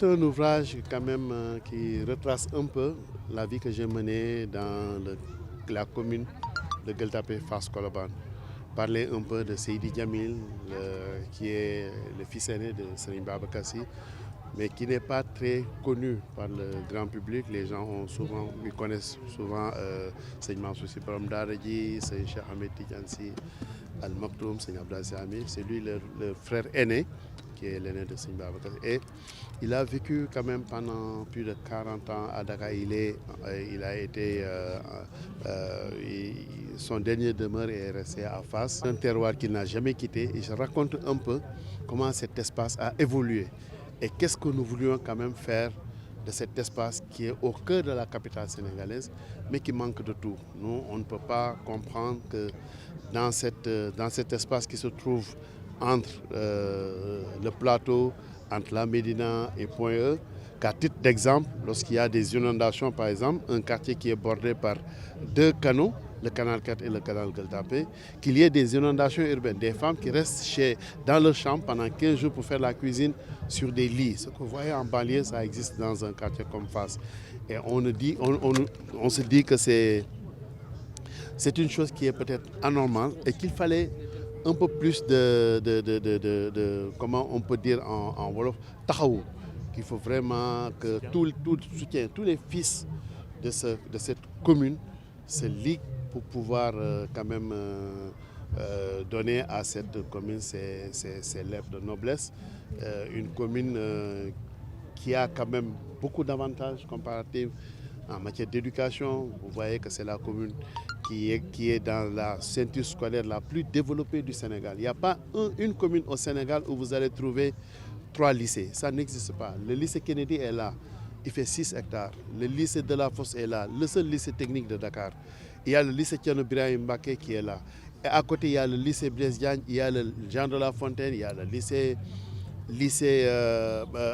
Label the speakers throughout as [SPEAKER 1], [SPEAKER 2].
[SPEAKER 1] un ouvrage quand même qui retrace un peu la vie que j'ai menée dans la commune de Gueule Tapée Fass Colobane. Parler un peu de Seydi Djamil, qui est le fils aîné de Serigne Babacar Sy, mais qui n'est pas très connu par le grand public. Les gens ils connaissent souvent Serigne Mansour Sy Borom Daara Ji, Serigne Cheikh Ahmed Tidiane Sy Al Maktoum, Serigne Abdou Aziz Sy Al Amine. C'est lui le frère aîné, qui est l'aîné de Serigne Babacar Sy. Et il a vécu quand même pendant plus de 40 ans à Dakar. Son dernier demeure est resté à Fass, un terroir qu'il n'a jamais quitté. Et je raconte un peu comment cet espace a évolué et qu'est-ce que nous voulions quand même faire de cet espace qui est au cœur de la capitale sénégalaise, mais qui manque de tout. Nous, on ne peut pas comprendre que dans cet espace qui se trouve entre le plateau, entre la Médina et Point-E, qu'à titre d'exemple, lorsqu'il y a des inondations, par exemple, un quartier qui est bordé par 2 canaux, le canal 4 et le canal Gueule Tapée, qu'il y ait des inondations urbaines, des femmes qui restent dans leur chambre pendant 15 jours pour faire la cuisine sur des lits. Ce que vous voyez en banlieue, ça existe dans un quartier comme Fass. Et on se dit que c'est une chose qui est peut-être anormale et qu'il fallait un peu plus comment on peut dire en wolof, taxawu, qu'il faut vraiment que tout soutien, tous les fils de cette commune se liguent pour pouvoir quand même donner à cette commune ses lettres de noblesse. Une commune qui a quand même beaucoup d'avantages comparatifs en matière d'éducation. Vous voyez que c'est la commune qui est dans la ceinture scolaire la plus développée du Sénégal. Il n'y a pas une commune au Sénégal où vous allez trouver 3 lycées. Ça n'existe pas. Le lycée Kennedy est là. Il fait 6 hectares. Le lycée de la Fosse est là. Le seul lycée technique de Dakar. Il y a le lycée Thierno Birahim Mbacké qui est là. Et à côté, il y a le lycée Blaise Diagne, il y a le Jean de La Fontaine, il y a le lycée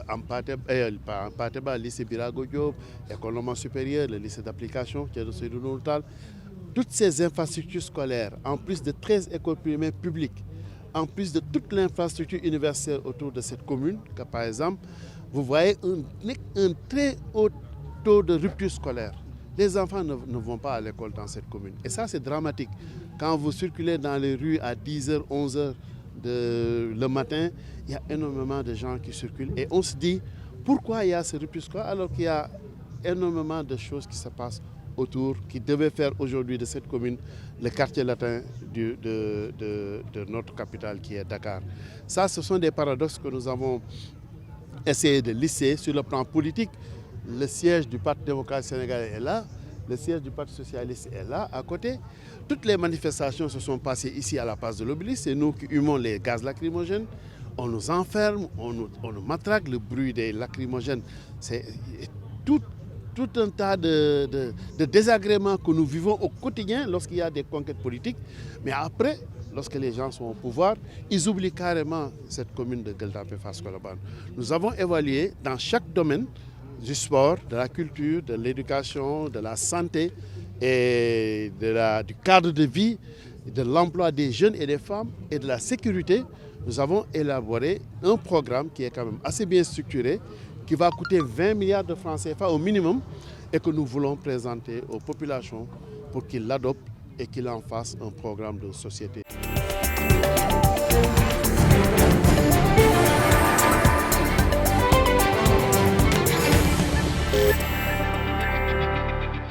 [SPEAKER 1] Ampateba, lycée Birago Diop, école normale supérieure, le lycée d'application, Thierno Seydou Nourou Tall. Toutes ces infrastructures scolaires, en plus de 13 écoles primaires publiques, en plus de toute l'infrastructure universitaire autour de cette commune, que par exemple, vous voyez un très haut taux de rupture scolaire. Les enfants ne vont pas à l'école dans cette commune. Et ça, c'est dramatique. Quand vous circulez dans les rues à 10h, 11h le matin, il y a énormément de gens qui circulent. Et on se dit, pourquoi il y a ce rupture scolaire alors qu'il y a énormément de choses qui se passent autour, qui devaient faire aujourd'hui de cette commune le quartier latin de notre capitale qui est Dakar. Ça, ce sont des paradoxes que nous avons essayé de lisser sur le plan politique. Le siège du Parti démocrate sénégalais est là, le siège du Parti socialiste est là, à côté. Toutes les manifestations se sont passées ici à la place de l'Obélisque. C'est nous qui humons les gaz lacrymogènes. On nous enferme, on nous matraque, le bruit des lacrymogènes. C'est tout un tas de désagréments que nous vivons au quotidien lorsqu'il y a des conquêtes politiques. Mais après, lorsque les gens sont au pouvoir, ils oublient carrément cette commune de Gueule Tapée Fass Colobane. Nous avons évalué dans chaque domaine du sport, de la culture, de l'éducation, de la santé et du cadre de vie, de l'emploi des jeunes et des femmes et de la sécurité. Nous avons élaboré un programme qui est quand même assez bien structuré, qui va coûter 20 milliards de francs CFA au minimum et que nous voulons présenter aux populations pour qu'ils l'adoptent et qu'ils en fassent un programme de société.